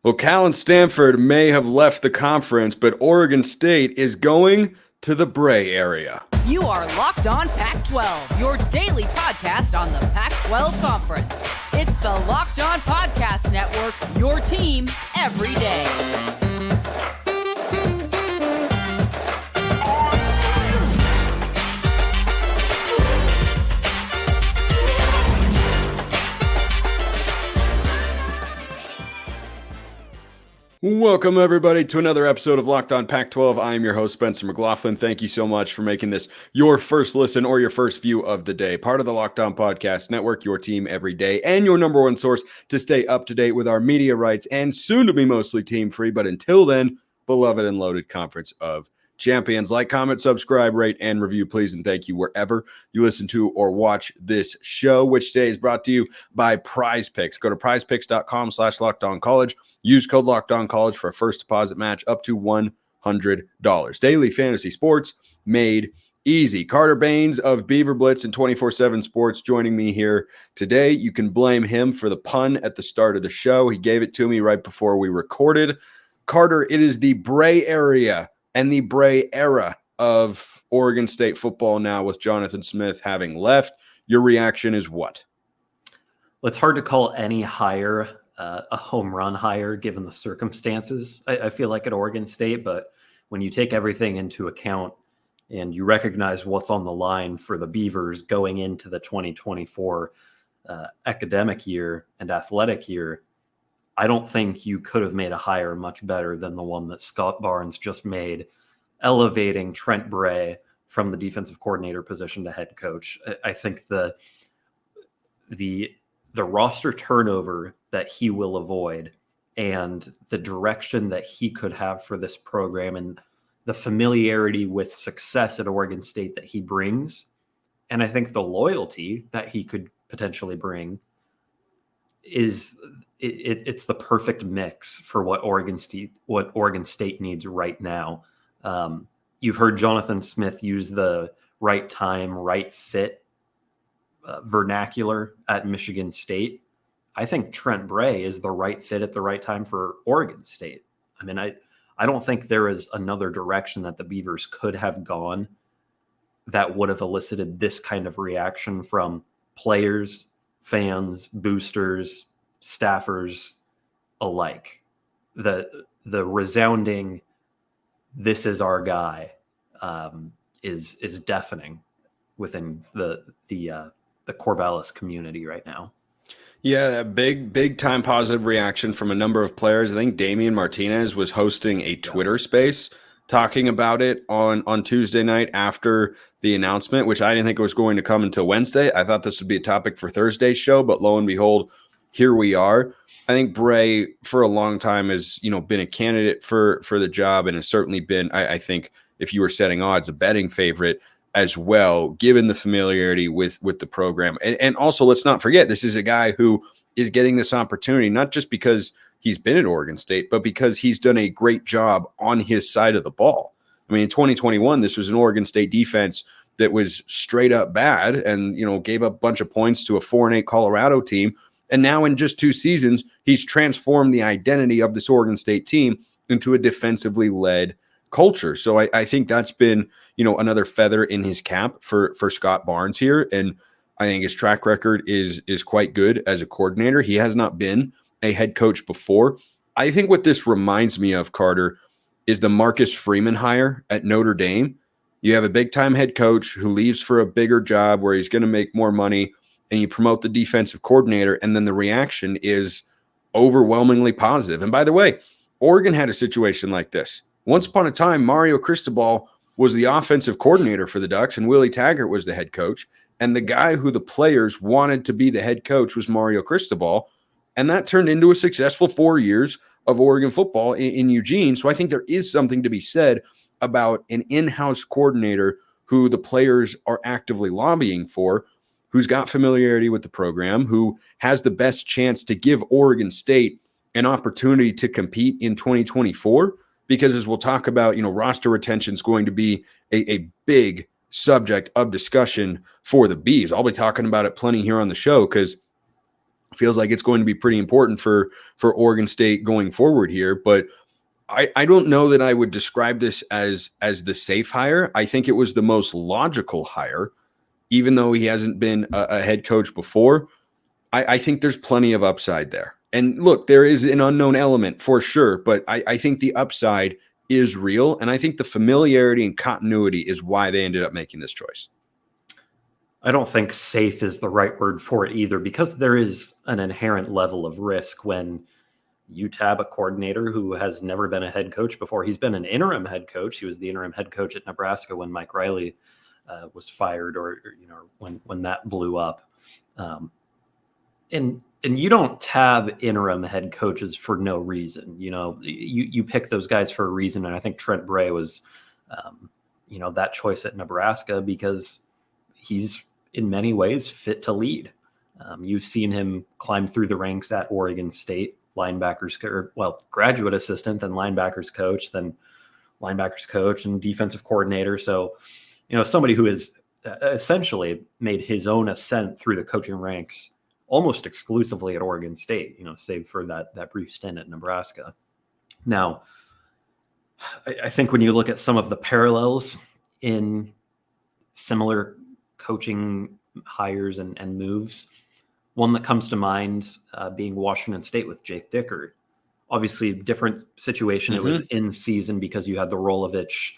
Well, Cal and Stanford may have left the conference, but Oregon State is going to the Bray area. You are Locked On Pac-12, your daily podcast on the Pac-12 Conference. It's the Locked On Podcast Network, your team every day. Welcome, everybody, to another episode of Locked On Pac-12. I am your host, Spencer McLaughlin. Thank you so much for making this your first listen or your first view of the day. Part of the Locked On Podcast Network, your team every day, and your number one source to stay up to date with our media rights and soon to be mostly team-free, but until then, beloved and loaded Conference of Champions. Like, comment, subscribe, rate, and review, please, and thank you wherever you listen to or watch this show, which today is brought to you by Prize Picks. Go to prizepicks.com/LockedOnCollege. Use code LockedOnCollege for a first deposit match up to $100. Daily fantasy sports made easy. Carter Bahns of Beaver Blitz and 24/7 Sports joining me here today. You can blame him for the pun at the start of the show. He gave it to me right before we recorded. Carter, it is the Bray area and the Bray era of Oregon State football now, with Jonathan Smith having left. Your reaction is what? Well, it's hard to call any hire a home run hire given the circumstances, I feel like, at Oregon State. But when you take everything into account and you recognize what's on the line for the Beavers going into the 2024 academic year and athletic year, I don't think you could have made a hire much better than the one that Scott Barnes just made, elevating Trent Bray from the defensive coordinator position to head coach. I think the roster turnover that he will avoid and the direction that he could have for this program and the familiarity with success at Oregon State that he brings, and I think the loyalty that he could potentially bring, is it's the perfect mix for what Oregon State needs right now. You've heard Jonathan Smith use the right time, right fit vernacular at Michigan State. I think Trent Bray is the right fit at the right time for Oregon State. I mean, I don't think there is another direction that the Beavers could have gone that would have elicited this kind of reaction from players, fans, boosters, staffers alike. The resounding "this is our guy" is deafening within the Corvallis community right now. Yeah, a big time positive reaction from a number of players. I think Damian Martinez was hosting a Twitter space talking about it on Tuesday night after the announcement, which I didn't think it was going to come until Wednesday. I thought this would be a topic for Thursday's show, but lo and behold, here we are. I think Bray for a long time has, been a candidate for the job, and has certainly been, I think, if you were setting odds, a betting favorite as well, given the familiarity with the program. And also, let's not forget, this is a guy who is getting this opportunity, not just because he's been at Oregon State, but because he's done a great job on his side of the ball. I mean, in 2021, this was an Oregon State defense that was straight up bad and, gave up a bunch of points to a 4-8 Colorado team. And now in just 2 seasons, he's transformed the identity of this Oregon State team into a defensively led culture. So I think that's been, another feather in his cap for Scott Barnes here. And I think his track record is quite good as a coordinator. He has not been a head coach before. I think what this reminds me of, Carter, is the Marcus Freeman hire at Notre Dame. You have a big-time head coach who leaves for a bigger job where he's going to make more money, and you promote the defensive coordinator, and then the reaction is overwhelmingly positive. And by the way, Oregon had a situation like this. Once upon a time, Mario Cristobal was the offensive coordinator for the Ducks, and Willie Taggart was the head coach. And the guy who the players wanted to be the head coach was Mario Cristobal. And that turned into a successful 4 years of Oregon football in Eugene. So I think there is something to be said about an in-house coordinator who the players are actively lobbying for, who's got familiarity with the program, who has the best chance to give Oregon State an opportunity to compete in 2024. Because as we'll talk about, roster retention is going to be a big subject of discussion for the Bees. I'll be talking about it plenty here on the show because feels like it's going to be pretty important for Oregon State going forward here. But I don't know that I would describe this as the safe hire. I think it was the most logical hire, even though he hasn't been a head coach before. I think there's plenty of upside there. And look, there is an unknown element for sure, but I think the upside is real. And I think the familiarity and continuity is why they ended up making this choice. I don't think safe is the right word for it either, because there is an inherent level of risk when you tab a coordinator who has never been a head coach before. He's been an interim head coach. He was the interim head coach at Nebraska when Mike Riley was fired, or when that blew up. And you don't tab interim head coaches for no reason. You pick those guys for a reason. And I think Trent Bray was, that choice at Nebraska because he's in many ways fit to lead. You've seen him climb through the ranks at Oregon State, graduate assistant, then linebackers coach, and defensive coordinator. So, somebody who has essentially made his own ascent through the coaching ranks almost exclusively at Oregon State, save for that brief stint at Nebraska. Now, I think when you look at some of the parallels in similar coaching hires and moves, one that comes to mind being Washington State with Jake Dickert. Obviously, different situation. Mm-hmm. It was in season because you had the Rolovich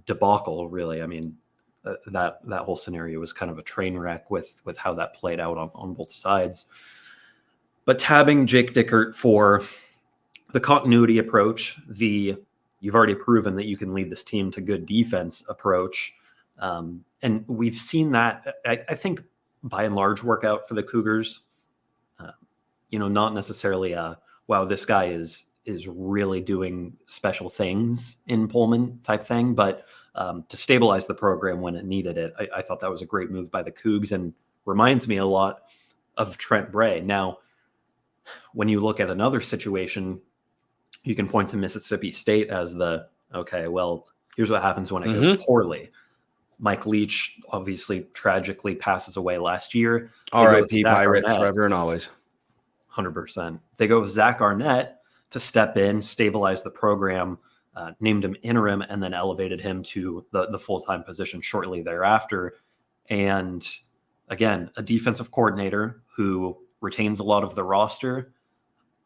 debacle, really. I mean, that whole scenario was kind of a train wreck with how that played out on both sides. But tabbing Jake Dickert for the continuity approach, you've already proven that you can lead this team to good defense approach. And we've seen that, I think, by and large, work out for the Cougars. Not necessarily wow, this guy is really doing special things in Pullman type thing, but to stabilize the program when it needed it, I thought that was a great move by the Cougs and reminds me a lot of Trent Bray. Now, when you look at another situation, you can point to Mississippi State as here's what happens when it goes poorly. Mike Leach obviously tragically passes away last year. R.I.P. Pirates forever and always. 100%. They go with Zach Arnett to step in, stabilize the program, named him interim, and then elevated him to the full-time position shortly thereafter. And again, a defensive coordinator who retains a lot of the roster,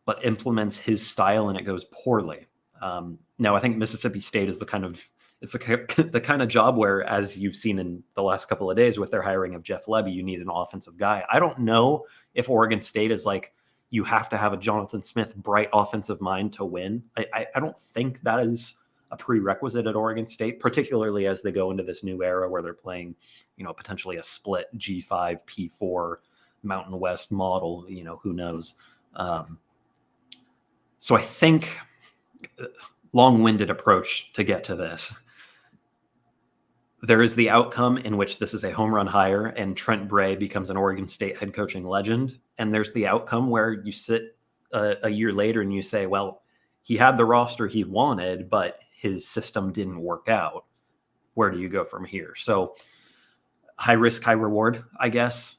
but implements his style and it goes poorly. Now, I think Mississippi State is the kind of job where, as you've seen in the last couple of days with their hiring of Jeff Lebby, you need an offensive guy. I don't know if Oregon State is like, you have to have a Jonathan Smith bright offensive mind to win. I don't think that is a prerequisite at Oregon State, particularly as they go into this new era where they're playing, potentially a split G5, P4 Mountain West model, who knows. So I think long-winded approach to get to this. There is the outcome in which this is a home run hire and Trent Bray becomes an Oregon State head coaching legend. And there's the outcome where you sit a year later and you say, well, he had the roster he wanted, but his system didn't work out. Where do you go from here? So high risk, high reward, I guess.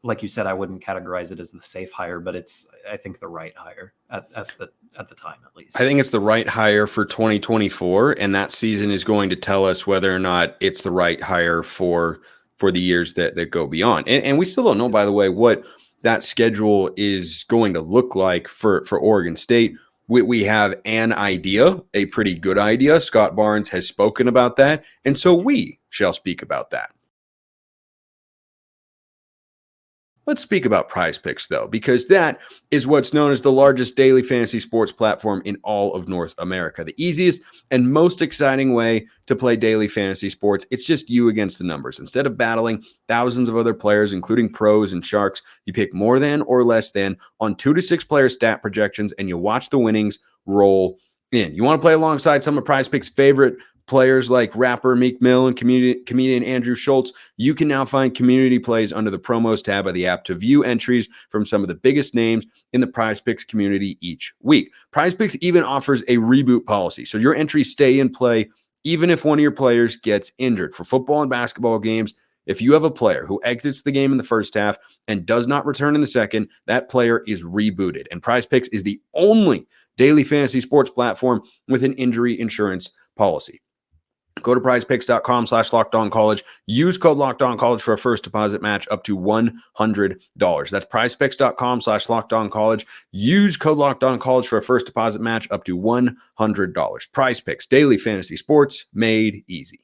Like you said, I wouldn't categorize it as the safe hire, but it's, I think, the right hire at the time, at least. I think it's the right hire for 2024, and that season is going to tell us whether or not it's the right hire for the years that go beyond. And we still don't know, by the way, what that schedule is going to look like for Oregon State. We have an idea, a pretty good idea. Scott Barnes has spoken about that, and so we shall speak about that. Let's speak about Prize Picks, though, because that is what's known as the largest daily fantasy sports platform in all of North America. The easiest and most exciting way to play daily fantasy sports. It's just you against the numbers. Instead of battling thousands of other players, including pros and sharks, you pick more than or less than on 2 to 6 player stat projections, and you watch the winnings roll in. You want to play alongside some of Prize Picks' favorite players like rapper Meek Mill and comedian Andrew Schultz. You can now find community plays under the promos tab of the app to view entries from some of the biggest names in the Prize Picks community each week. Prize Picks even offers a reboot policy, so your entries stay in play even if one of your players gets injured. For football and basketball games, If you have a player who exits the game in the first half and does not return in the second, that player is rebooted. And Prize Picks is the only daily fantasy sports platform with an injury insurance policy. Go to prizepicks.com/lockedoncollege. Use code lockedoncollege for a first deposit match up to $100. That's prizepicks.com/lockedoncollege. Use code lockedoncollege for a first deposit match up to $100. Prize Picks, daily fantasy sports made easy.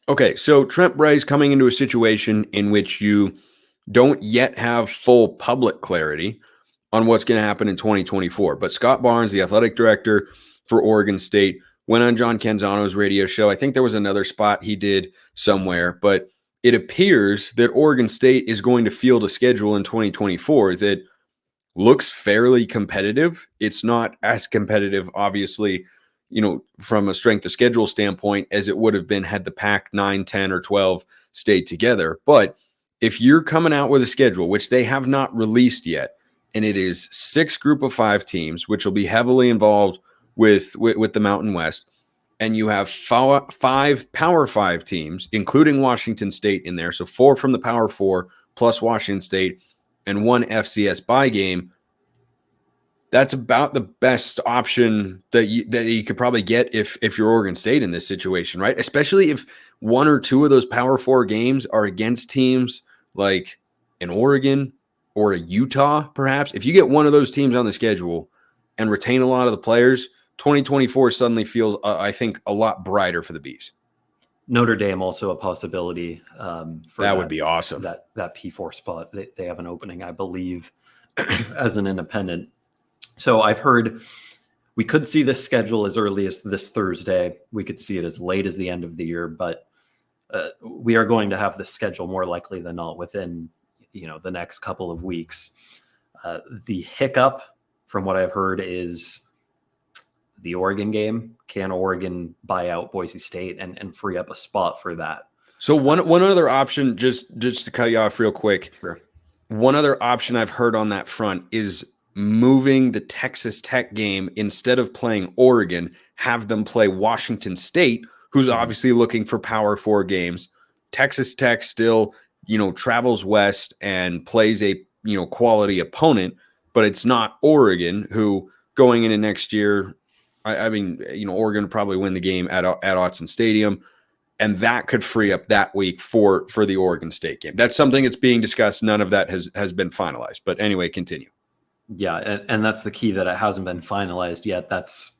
Okay, so Trent Bray is coming into a situation in which you don't yet have full public clarity on what's going to happen in 2024. But Scott Barnes, the athletic director for Oregon State, went on John Canzano's radio show. I think there was another spot he did somewhere, but it appears that Oregon State is going to field a schedule in 2024 that looks fairly competitive. It's not as competitive, obviously, from a strength of schedule standpoint as it would have been had the Pac 9, 10, or 12 stayed together. But if you're coming out with a schedule, which they have not released yet, and it is 6 group of 5 teams, which will be heavily involved with the Mountain West, and you have 5 Power 5 teams, including Washington State in there, so 4 from the Power 4 plus Washington State, and 1 FCS bye game, that's about the best option that you could probably get if you're Oregon State in this situation, right? Especially if 1 or 2 of those Power 4 games are against teams like an Oregon or a Utah, perhaps. If you get one of those teams on the schedule and retain a lot of the players, 2024 suddenly feels, I think, a lot brighter for the Beavs. Notre Dame also a possibility. That would be awesome. That P4 spot, they have an opening, I believe, as an independent. So I've heard we could see this schedule as early as this Thursday. We could see it as late as the end of the year, but we are going to have this schedule more likely than not within, the next couple of weeks. The hiccup, from what I've heard, is the Oregon game. Can Oregon buy out Boise State and free up a spot for that? So one other option, just to cut you off real quick. Sure. One other option I've heard on that front is moving the Texas Tech game. Instead of playing Oregon, have them play Washington State, who's obviously looking for Power 4 games. Texas Tech still, travels west and plays a, quality opponent, but it's not Oregon, who going into next year, I mean, Oregon would probably win the game at Autzen Stadium, and that could free up that week for the Oregon State game. That's something that's being discussed. None of that has been finalized. But anyway, continue. Yeah, and that's the key, that it hasn't been finalized yet. That's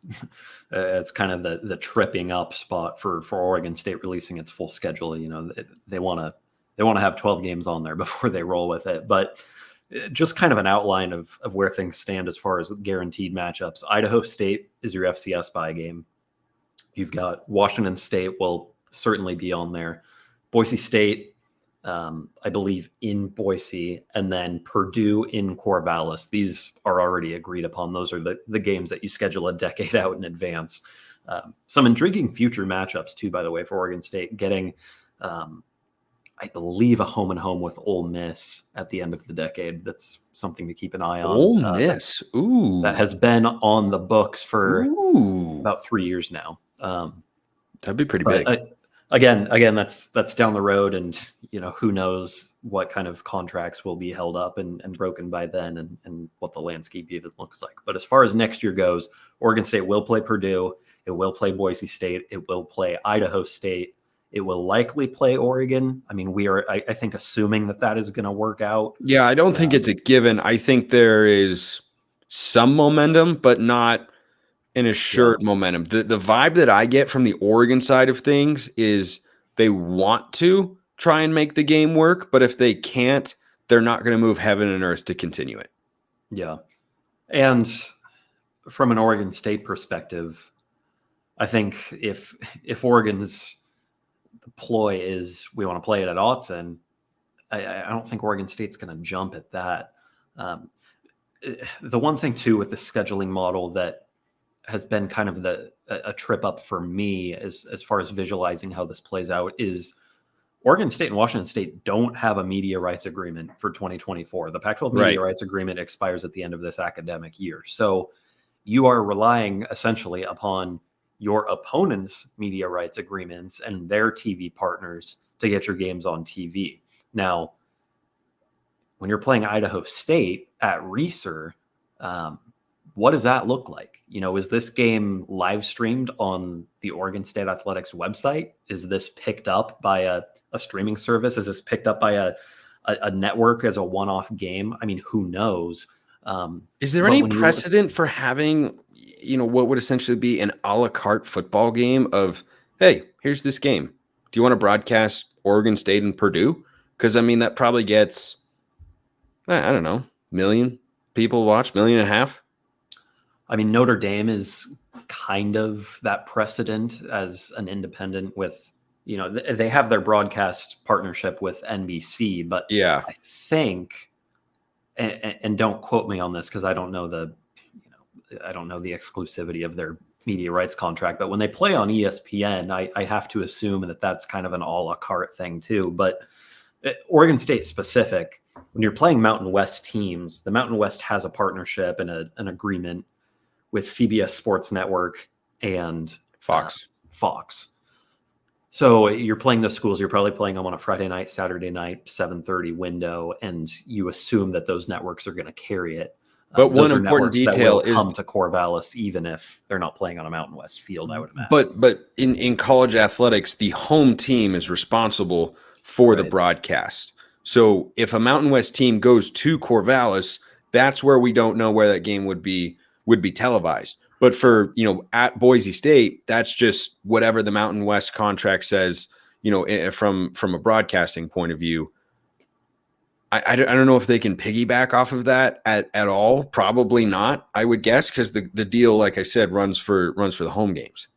it's kind of the tripping up spot for Oregon State releasing its full schedule. They want to have 12 games on there before they roll with it. But just kind of an outline of where things stand as far as guaranteed matchups. Idaho State is your FCS bye game. You've got Washington State will certainly be on there. Boise State, I believe, in Boise, and then Purdue in Corvallis. These are already agreed upon. Those are the games that you schedule a decade out in advance. Some intriguing future matchups, too, by the way, for Oregon State, getting, I believe, a home-and-home with Ole Miss at the end of the decade. That's something to keep an eye on. Ole Miss. Ooh. That has been on the books for about 3 years now. That'd be pretty big. Again, that's down the road, and who knows what kind of contracts will be held up and broken by then, and what the landscape even looks like. But as far as next year goes, Oregon State will play Purdue, it will play Boise State, it will play Idaho State, it will likely play Oregon. I mean, we are, I think, assuming that is going to work out. Yeah, I don't think it's a given. I think there is some momentum, but not an assured momentum. The vibe that I get from the Oregon side of things is they want to try and make the game work, but if they can't, they're not going to move heaven and earth to continue it. Yeah. And from an Oregon State perspective, I think if Oregon's ploy is we want to play it at Autzen, I don't think Oregon State's going to jump at that. The one thing, too, with the scheduling model that has been kind of a trip up for me as far as visualizing how this plays out is Oregon State and Washington State don't have a media rights agreement for 2024. The Pac-12 media rights agreement expires at the end of this academic year. So you are relying essentially upon your opponent's media rights agreements and their TV partners to get your games on TV. Now, when you're playing Idaho State at Reser, what does that look like? Is this game live streamed on the Oregon State Athletics website? Is this picked up by a streaming service? Is this picked up by a network as a one-off game? I mean, who knows? Is there any precedent for having, what would essentially be an a la carte football game of, hey, here's this game. Do you want to broadcast Oregon State and Purdue? Because, I mean, that probably gets, I don't know, million people watch, 1.5 million. I mean, Notre Dame is kind of that precedent as an independent with, they have their broadcast partnership with NBC, but yeah, I think, and don't quote me on this because I don't know the exclusivity of their media rights contract, but when they play on ESPN, I have to assume that that's kind of an a la carte thing too. But Oregon State specific, when you're playing Mountain West teams, the Mountain West has a partnership and an agreement with CBS Sports Network and Fox. So you're playing those schools, you're probably playing them on a Friday night, Saturday night, 7:30 window, and you assume that those networks are going to carry it. But one important detail is come to Corvallis, even if they're not playing on a Mountain West field, I would imagine. But in college athletics, the home team is responsible for the broadcast. So if a Mountain West team goes to Corvallis, that's where we don't know where that game would be televised. But for, at Boise State, that's just whatever the Mountain West contract says, from a broadcasting point of view. I don't know if they can piggyback off of that at all. Probably not, I would guess, because the deal, like I said, runs for the home games.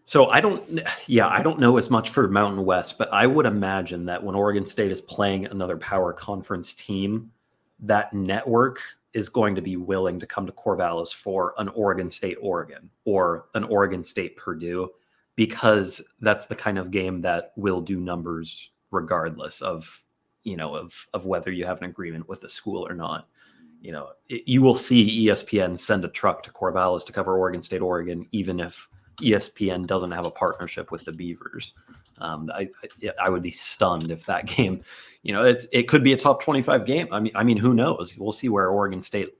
So I don't know as much for Mountain West, but I would imagine that when Oregon State is playing another power conference team, that network is going to be willing to come to Corvallis for an Oregon State Oregon or an Oregon State Purdue, because that's the kind of game that will do numbers regardless of whether you have an agreement with the school or not. You will see ESPN send a truck to Corvallis to cover Oregon State Oregon, even if ESPN doesn't have a partnership with the Beavers. I would be stunned if that game, it could be a top 25 game. I mean, who knows? We'll see where Oregon State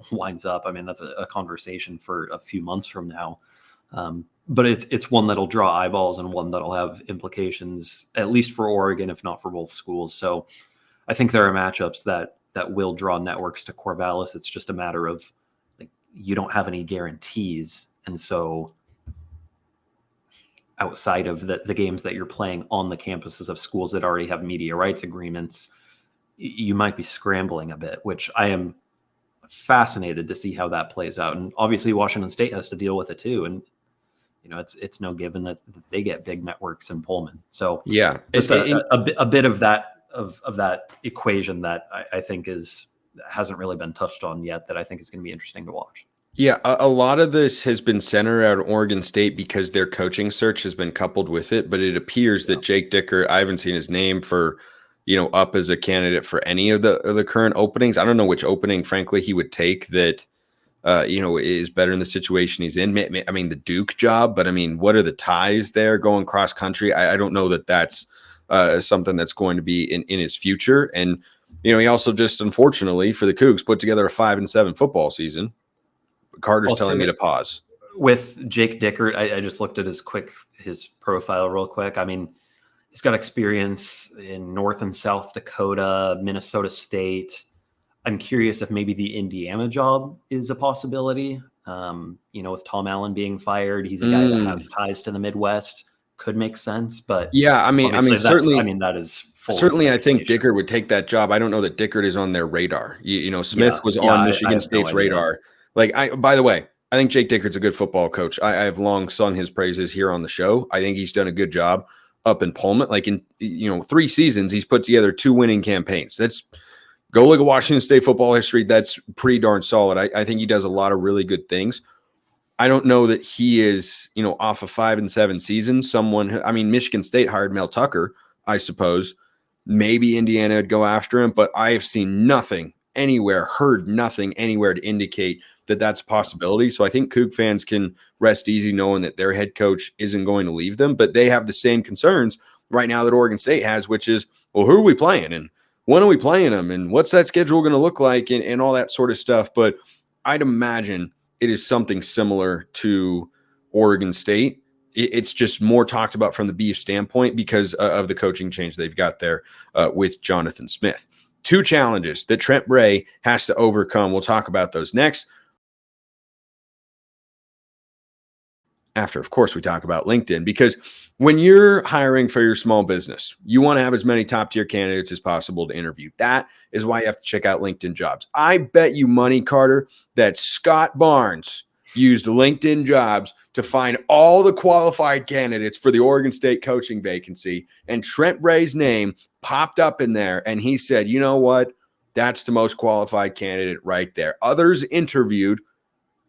winds up. I mean, that's a conversation for a few months from now. But it's one that'll draw eyeballs and one that'll have implications, at least for Oregon, if not for both schools. So I think there are matchups that will draw networks to Corvallis. It's just a matter of, you don't have any guarantees. And so outside of the games that you're playing on the campuses of schools that already have media rights agreements, you might be scrambling a bit, which I am fascinated to see how that plays out. And obviously Washington State has to deal with it too. And, it's no given that they get big networks in Pullman. So yeah, just a bit of that equation that I think hasn't really been touched on yet, that I think is going to be interesting to watch. Yeah, a lot of this has been centered around Oregon State because their coaching search has been coupled with it. But it appears that Jake Dickert, I haven't seen his name for, up as a candidate for any of the current openings. I don't know which opening, frankly, he would take that, is better in the situation he's in. I mean, the Duke job, but I mean, what are the ties there going cross country? I don't know that that's something that's going to be in his future. And, he also just, unfortunately for the Cougs, put together a 5-7 football season. Carter's telling me to pause. With Jake Dickert, I just looked at his profile real quick. I mean, he's got experience in North and South Dakota, Minnesota State. I'm curious if maybe the Indiana job is a possibility. With Tom Allen being fired, he's a guy that has ties to the Midwest. Could make sense, but yeah, I mean, certainly, that is certainly. I think Dickert would take that job. I don't know that Dickert is on their radar. Smith was on Michigan State's radar. By the way, I think Jake Dickert's a good football coach. I have long sung his praises here on the show. I think he's done a good job up in Pullman. In 3 seasons, he's put together 2 winning campaigns. Go look at Washington State football history. That's pretty darn solid. I think he does a lot of really good things. I don't know that he is, off a 5-7 season. Michigan State hired Mel Tucker, I suppose. Maybe Indiana would go after him, but I have seen nothing anywhere, heard nothing anywhere to indicate that that's a possibility. So I think Coug fans can rest easy knowing that their head coach isn't going to leave them, but they have the same concerns right now that Oregon State has, which is, well, who are we playing and when are we playing them and what's that schedule going to look like and all that sort of stuff. But I'd imagine it is something similar to Oregon State. It's just more talked about from the Beef standpoint because of the coaching change they've got there with Jonathan Smith. 2 challenges that Trent Bray has to overcome. We'll talk about those next. After, of course, we talk about LinkedIn, because when you're hiring for your small business, you want to have as many top-tier candidates as possible to interview. That is why you have to check out LinkedIn Jobs. I bet you money, Carter, that Scott Barnes used LinkedIn Jobs to find all the qualified candidates for the Oregon State coaching vacancy, and Trent Bray's name popped up in there, and he said, you know what? That's the most qualified candidate right there. Others interviewed.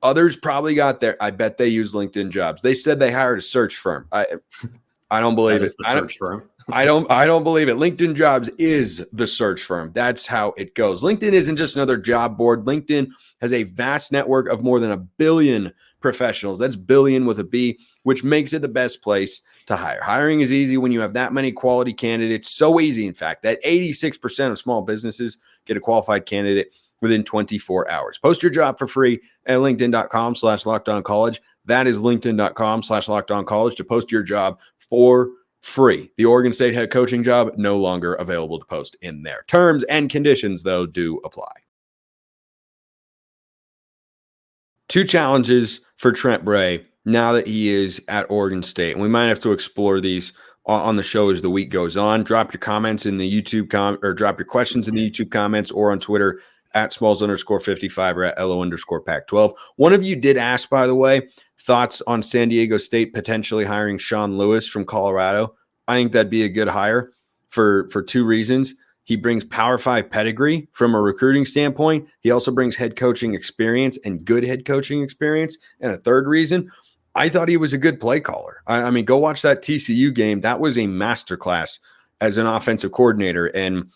Others probably got there. I bet they use LinkedIn Jobs. They said they hired a search firm. I don't believe it. I don't believe it. LinkedIn Jobs is the search firm. That's how it goes. LinkedIn isn't just another job board. LinkedIn has a vast network of more than 1 billion professionals. That's billion with a B, which makes it the best place to hire. Hiring is easy when you have that many quality candidates. So easy, in fact, that 86% of small businesses get a qualified candidate within 24 hours. Post your job for free at linkedin.com/lockedoncollege. That is linkedin.com/lockedoncollege to post your job for free. The Oregon State head coaching job no longer available to post in there. Terms and conditions, though, do apply. 2 challenges for Trent Bray now that he is at Oregon State. And we might have to explore these on the show as the week goes on. Drop your comments in the YouTube or drop your questions in the YouTube comments or on Twitter at Smalls_55 or at LO_Pac-12. One of you did ask, by the way, thoughts on San Diego State potentially hiring Sean Lewis from Colorado. I think that'd be a good hire for 2 reasons. He brings Power 5 pedigree from a recruiting standpoint. He also brings head coaching experience and good head coaching experience. And a 3rd reason, I thought he was a good play caller. I mean, go watch that TCU game. That was a masterclass as an offensive coordinator. And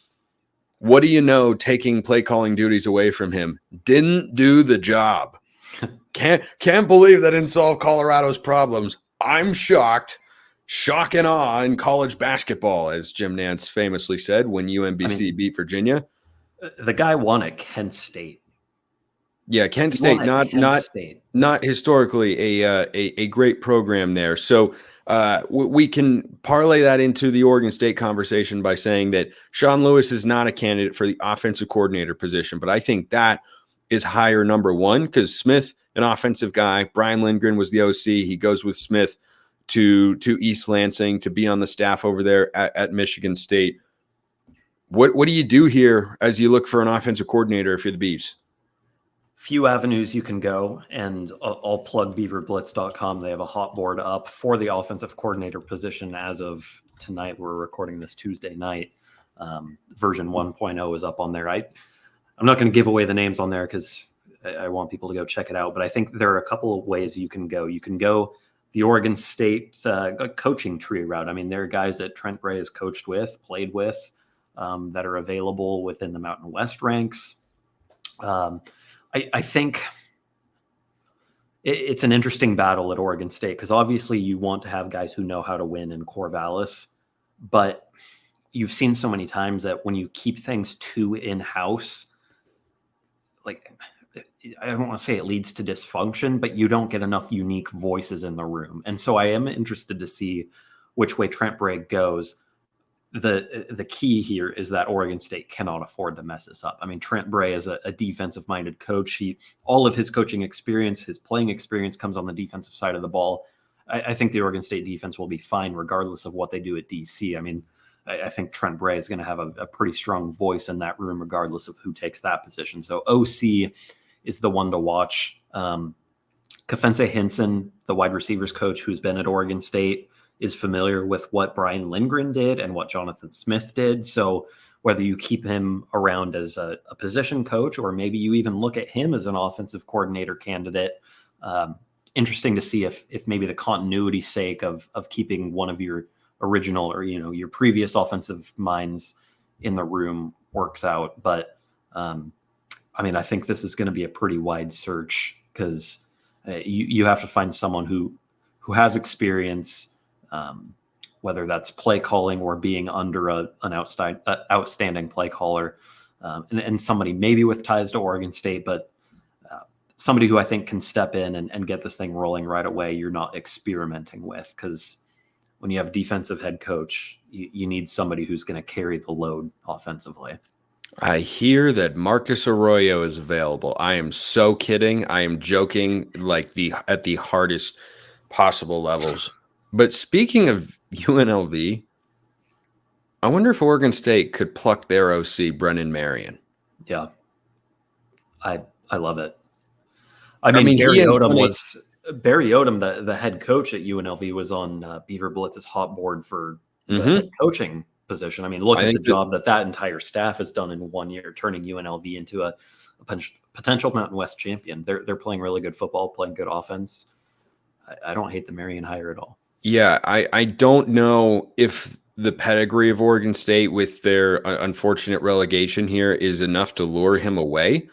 what do you know, taking play calling duties away from him didn't do the job. Can't believe that didn't solve Colorado's problems. I'm shocked. Shock and awe in college basketball, as Jim Nantz famously said when UMBC beat Virginia. The guy won at Kent State. Yeah, Kent State, not historically a great program there. So we can parlay that into the Oregon State conversation by saying that Sean Lewis is not a candidate for the offensive coordinator position, but I think that is higher number 1 because Smith, an offensive guy, Brian Lindgren was the OC. He goes with Smith to East Lansing to be on the staff over there at Michigan State. What do you do here as you look for an offensive coordinator if you're the Beavs? Few avenues you can go, and I'll plug beaverblitz.com. They have a hot board up for the offensive coordinator position as of tonight. We're recording this Tuesday night. Version 1.0 is up on there. I'm not going to give away the names on there because I want people to go check it out, but I think there are a couple of ways you can go. You can go the Oregon State coaching tree route. I mean, there are guys that Trent Bray has coached with, played with, that are available within the Mountain West ranks. I think it's an interesting battle at Oregon State because obviously you want to have guys who know how to win in Corvallis, but you've seen so many times that when you keep things too in-house, like I don't want to say it leads to dysfunction, but you don't get enough unique voices in the room. And so I am interested to see which way Trent Bray goes. The key here is that Oregon State cannot afford to mess this up. I mean, Trent Bray is a defensive-minded coach. All of his coaching experience, his playing experience comes on the defensive side of the ball. I think the Oregon State defense will be fine regardless of what they do at DC. I mean, I think Trent Bray is going to have a pretty strong voice in that room regardless of who takes that position. So OC is the one to watch. Kefense Hinson, the wide receivers coach who's been at Oregon State, is familiar with what Brian Lindgren did and what Jonathan Smith did. So whether you keep him around as a position coach or maybe you even look at him as an offensive coordinator candidate, interesting to see if maybe the continuity sake of keeping one of your original or, your previous offensive minds in the room works out. But I mean, I think this is going to be a pretty wide search because you have to find someone who has experience, whether that's play calling or being under an outstanding play caller, and somebody maybe with ties to Oregon State, but somebody who I think can step in and get this thing rolling right away. You're not experimenting with, because when you have defensive head coach, you need somebody who's going to carry the load offensively. I hear that Marcus Arroyo is available. I am so kidding. I am joking, like at the hardest possible levels. But speaking of UNLV, I wonder if Oregon State could pluck their OC, Brennan Marion. Yeah. I love it. I mean Barry Odom, the head coach at UNLV, was on Beaver Blitz's hot board for the head coaching position. I mean, look at the job that entire staff has done in 1 year, turning UNLV into a potential Mountain West champion. They're playing really good football, playing good offense. I don't hate the Marion hire at all. Yeah, I don't know if the pedigree of Oregon State with their unfortunate relegation here is enough to lure him away.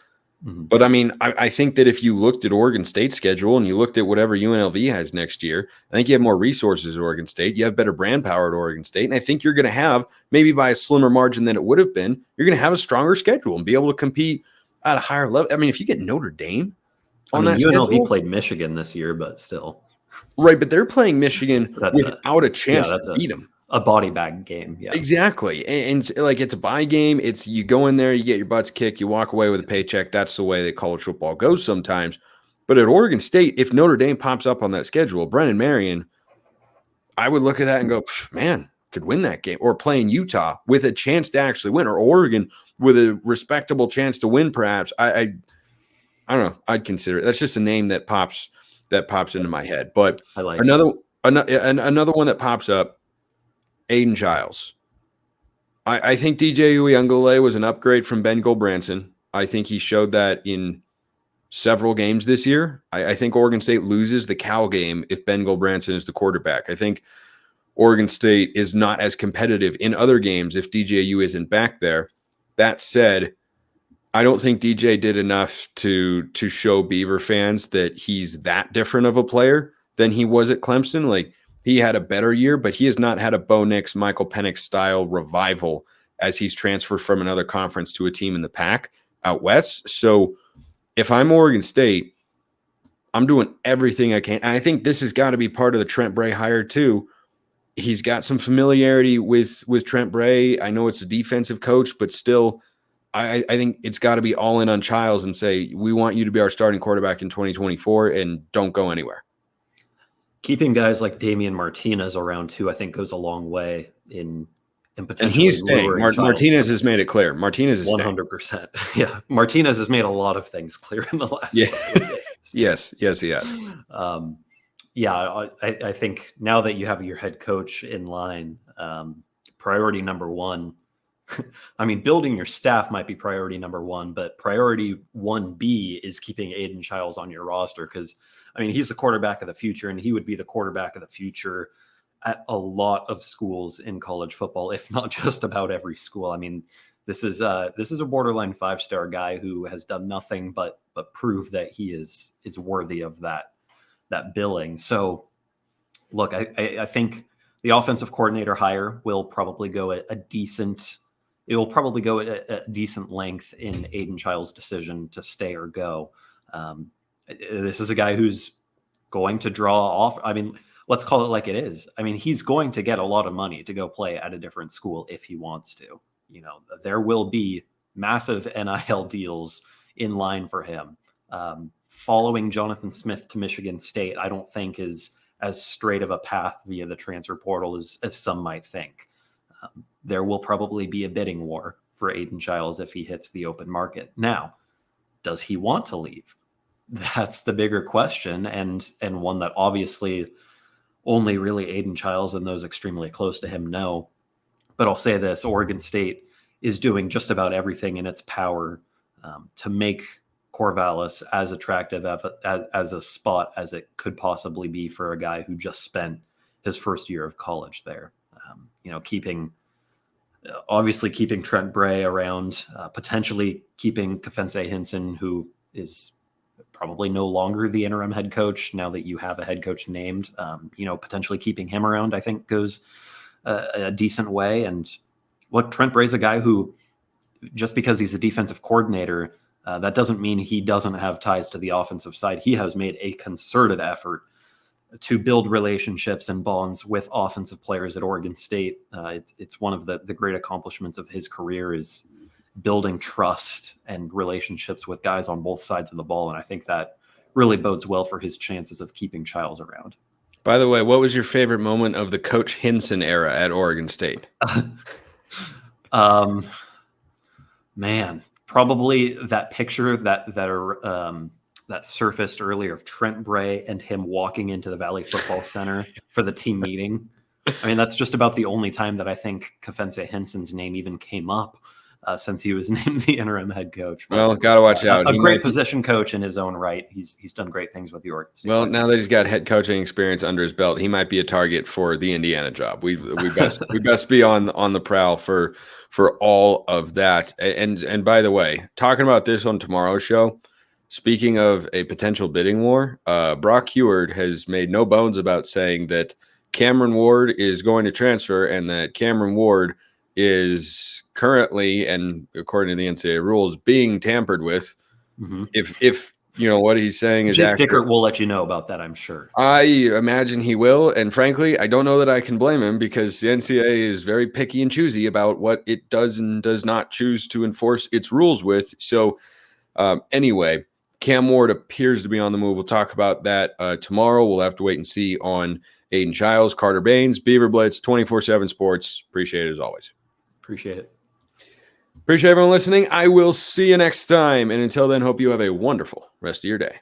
Mm-hmm. But I mean, I think that if you looked at Oregon State's schedule and you looked at whatever UNLV has next year, I think you have more resources at Oregon State. You have better brand power at Oregon State. And I think you're going to have, maybe by a slimmer margin than it would have been, you're going to have a stronger schedule and be able to compete at a higher level. I mean, if you get Notre Dame on that UNLV schedule, played Michigan this year, but still. Right, but they're playing Michigan without a chance to beat them. A body bag game. Yeah, exactly. And like, it's a bye game. It's, you go in there, you get your butts kicked, you walk away with a paycheck. That's the way that college football goes sometimes. But at Oregon State, if Notre Dame pops up on that schedule, Brennan Marion, I would look at that and go, man, could win that game. Or playing Utah with a chance to actually win, or Oregon with a respectable chance to win, perhaps. I don't know. I'd consider it. That's just a name that pops into my head. But I like another one that pops up, Aidan Chiles. I think DJ Uiagalelei was an upgrade from Ben Gulbranson. I think he showed that in several games this year. I think Oregon State loses the Cal game if Ben Gulbranson is the quarterback. I think Oregon State is not as competitive in other games if DJU isn't back there. That said, I don't think DJ did enough to show Beaver fans that he's that different of a player than he was at Clemson. Like, he had a better year, but he has not had a Bo Nix, Michael Penix style revival as he's transferred from another conference to a team in the Pac out west. So if I'm Oregon State, I'm doing everything I can. And I think this has got to be part of the Trent Bray hire too. He's got some familiarity with Trent Bray. I know it's a defensive coach, but still, I think it's got to be all in on Chiles and say, we want you to be our starting quarterback in 2024 and don't go anywhere. Keeping guys like Damian Martinez around too, I think, goes a long way in potentially. And he's staying. Martinez has made it clear. Martinez is 100%. Yeah, Martinez has made a lot of things clear in the last. Yeah. Yes, he has. I think now that you have your head coach in line, priority number one. I mean, building your staff might be priority number one, but priority 1B is keeping Aidan Chiles on your roster, because I mean, he's the quarterback of the future, and he would be the quarterback of the future at a lot of schools in college football, if not just about every school. I mean, this is a borderline 5-star guy who has done nothing but prove that he is worthy of that billing. So, look, I think the offensive coordinator hire will probably go a decent length in Aidan Chiles' decision to stay or go. This is a guy who's going to draw off. I mean, let's call it like it is. I mean, he's going to get a lot of money to go play at a different school if he wants to. You know, there will be massive NIL deals in line for him. Following Jonathan Smith to Michigan State, I don't think is as straight of a path via the transfer portal as some might think. There will probably be a bidding war for Aidan Chiles if he hits the open market. Now, does he want to leave? That's the bigger question, and one that obviously only really Aidan Chiles and those extremely close to him know. But I'll say this, Oregon State is doing just about everything in its power to make Corvallis as attractive as a spot as it could possibly be for a guy who just spent his first year of college there. Keeping obviously keeping Trent Bray around, potentially keeping Kefense Hinson, who is probably no longer the interim head coach now that you have a head coach named. Potentially keeping him around, I think, goes a decent way. And look, Trent Bray's a guy who, just because he's a defensive coordinator, that doesn't mean he doesn't have ties to the offensive side. He has made a concerted effort to build relationships and bonds with offensive players at Oregon State. It's one of the great accomplishments of his career is building trust and relationships with guys on both sides of the ball. And I think that really bodes well for his chances of keeping Chiles around. By the way, what was your favorite moment of the Coach Hinson era at Oregon State? Man, probably that picture that surfaced earlier of Trent Bray and him walking into the Valley Football Center for the team meeting. I mean, that's just about the only time that I think Kefense Hinson's name even came up since he was named the interim head coach. But, well, got to watch out. A great position coach in his own right. He's done great things with the Oregon State. Well, now that he's got head coaching experience under his belt, he might be a target for the Indiana job. We best be on the prowl for all of that. And by the way, talking about this on tomorrow's show, speaking of a potential bidding war, Brock Heward has made no bones about saying that Cameron Ward is going to transfer and that Cameron Ward is currently, and according to the NCAA rules, being tampered with. Mm-hmm. If what he's saying is accurate, Dickert will let you know about that, I'm sure. I imagine he will, and frankly, I don't know that I can blame him because the NCAA is very picky and choosy about what it does and does not choose to enforce its rules with. So anyway, Cam Ward appears to be on the move. We'll talk about that tomorrow. We'll have to wait and see on Aidan Chiles, Carter Bahns, Beaver Blitz, 24/7 Sports. Appreciate it as always. Appreciate it. Appreciate everyone listening. I will see you next time. And until then, hope you have a wonderful rest of your day.